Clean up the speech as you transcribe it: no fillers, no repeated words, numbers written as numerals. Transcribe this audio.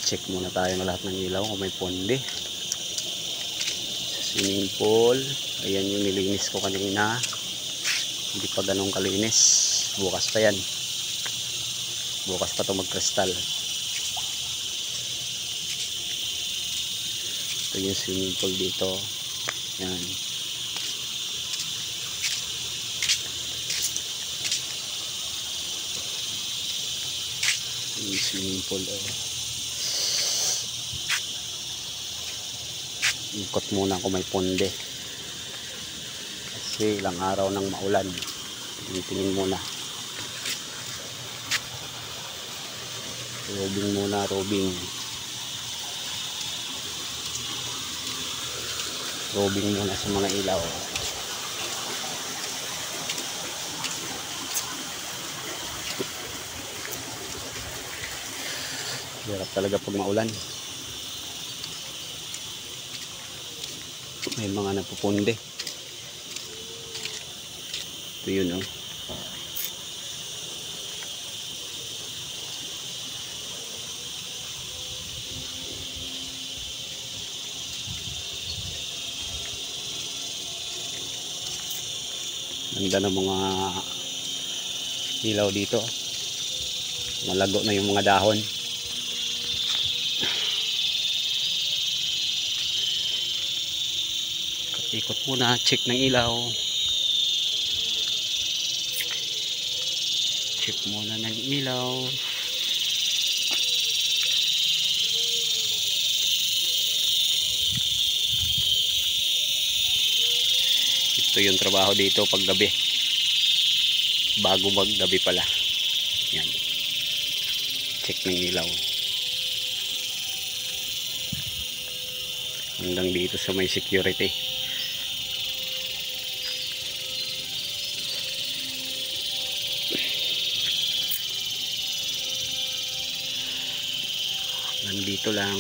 check muna tayo ng lahat ng ilaw kung may ponde. Sa swimming pool, ayan yung nilinis ko kanina, hindi pa ganun kalinis. Bukas pa yan, bukas pa ito magkristal. Ito yung swimming pool dito, yan. Yung swimming pool, ikot muna kung may ponde kasi ilang araw nang maulan. Tingin muna, robing muna, robing muna sa mga ilaw. Hirap talaga pag maulan, may mga napupunde. Ito yun, oh. Ganda ng mga ilaw dito, malago na yung mga dahon. Ikot muna, check ng ilaw, check muna ng ilaw. Ito yung trabaho dito pag gabi, bago maggabi pala. Yan, check ng ilaw hanggang dito sa may security. Nandito lang.